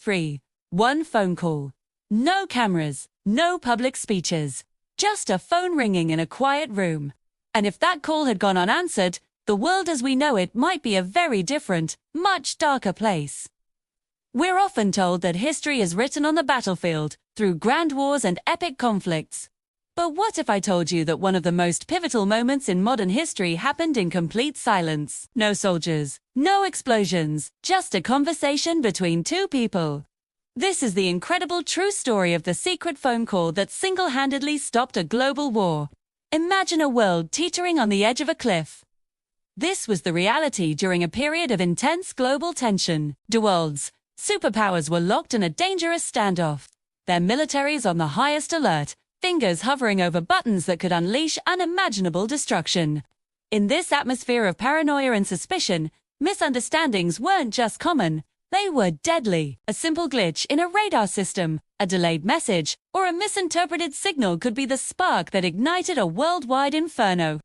3. One phone call. No cameras, no public speeches. Just a phone ringing in a quiet room. And if that call had gone unanswered, the world as we know it might be a very different, much darker place. We're often told that history is written on the battlefield, through grand wars and epic conflicts. But what if I told you that one of the most pivotal moments in modern history happened in complete silence? No soldiers, no explosions, just a conversation between two people. This is the incredible true story of the secret phone call that single-handedly stopped a global war. Imagine a world teetering on the edge of a cliff. This was the reality during a period of intense global tension. The world's superpowers were locked in a dangerous standoff, their militaries on the highest alert, fingers hovering over buttons that could unleash unimaginable destruction. In this atmosphere of paranoia and suspicion, misunderstandings weren't just common, they were deadly. A simple glitch in a radar system, a delayed message, or a misinterpreted signal could be the spark that ignited a worldwide inferno.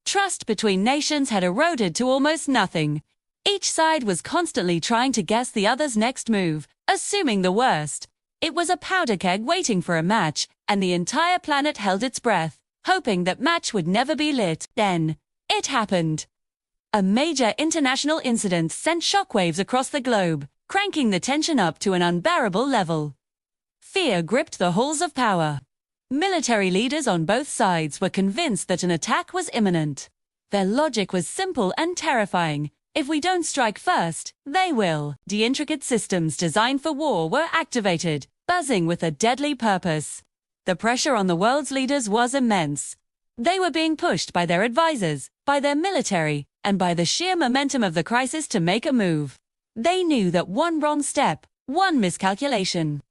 Trust between nations had eroded to almost nothing. Each side was constantly trying to guess the other's next move, assuming the worst. It was a powder keg waiting for a match, and the entire planet held its breath, hoping that match would never be lit. Then, it happened. A major international incident sent shockwaves across the globe, cranking the tension up to an unbearable level. Fear gripped the halls of power. Military leaders on both sides were convinced that an attack was imminent. Their logic was simple and terrifying. If we don't strike first, they will. The intricate systems designed for war were activated, buzzing with a deadly purpose. The pressure on the world's leaders was immense. They were being pushed by their advisors, by their military, and by the sheer momentum of the crisis to make a move. They knew that one wrong step, one miscalculation,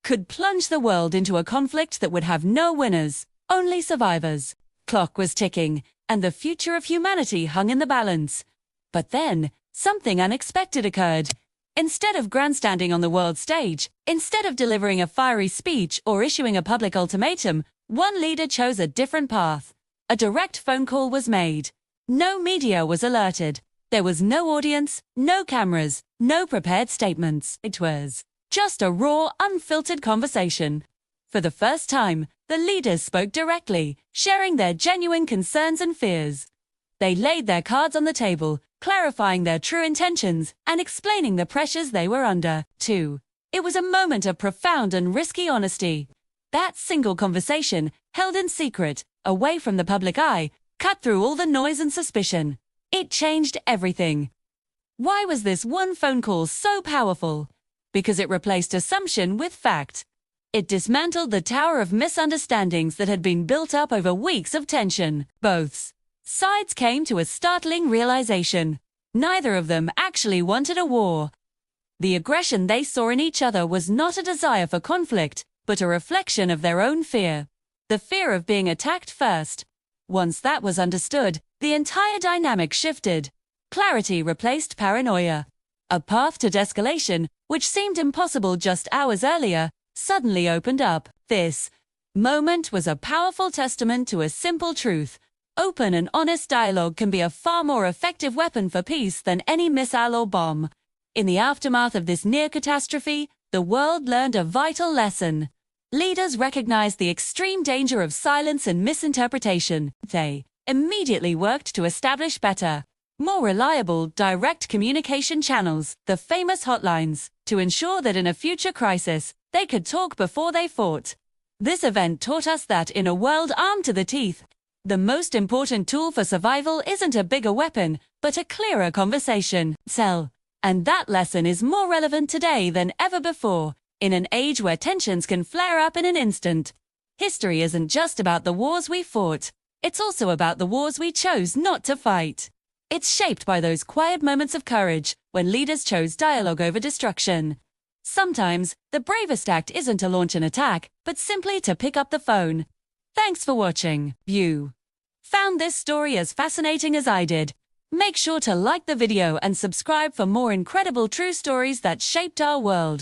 could plunge the world into a conflict that would have no winners, only survivors. Clock was ticking, and the future of humanity hung in the balance. But then, something unexpected occurred. Instead of grandstanding on the world stage, instead of delivering a fiery speech or issuing a public ultimatum, one leader chose a different path. A direct phone call was made. No media was alerted. There was no audience, no cameras, no prepared statements. It was just a raw, unfiltered conversation. For the first time, the leaders spoke directly, sharing their genuine concerns and fears. They laid their cards on the table, clarifying their true intentions and explaining the pressures they were under. 2. It was a moment of profound and risky honesty. That single conversation, held in secret, away from the public eye, cut through all the noise and suspicion. It changed everything. Why was this one phone call so powerful? Because it replaced assumption with fact. It dismantled the tower of misunderstandings that had been built up over weeks of tension. Both sides came to a startling realization. Neither of them actually wanted a war. The aggression they saw in each other was not a desire for conflict, but a reflection of their own fear. The fear of being attacked first. Once that was understood, the entire dynamic shifted. Clarity replaced paranoia. A path to de-escalation, which seemed impossible just hours earlier, suddenly opened up. This moment was a powerful testament to a simple truth. Open and honest dialogue can be a far more effective weapon for peace than any missile or bomb. In the aftermath of this near catastrophe, the world learned a vital lesson. Leaders recognized the extreme danger of silence and misinterpretation. They immediately worked to establish better, more reliable, direct communication channels, the famous hotlines, to ensure that in a future crisis, they could talk before they fought. This event taught us that in a world armed to the teeth, the most important tool for survival isn't a bigger weapon, but a clearer conversation. And that lesson is more relevant today than ever before, in an age where tensions can flare up in an instant. History isn't just about the wars we fought, it's also about the wars we chose not to fight. It's shaped by those quiet moments of courage, when leaders chose dialogue over destruction. Sometimes, the bravest act isn't to launch an attack, but simply to pick up the phone. Thanks for watching. You found this story as fascinating as I did. Make sure to like the video and subscribe for more incredible true stories that shaped our world.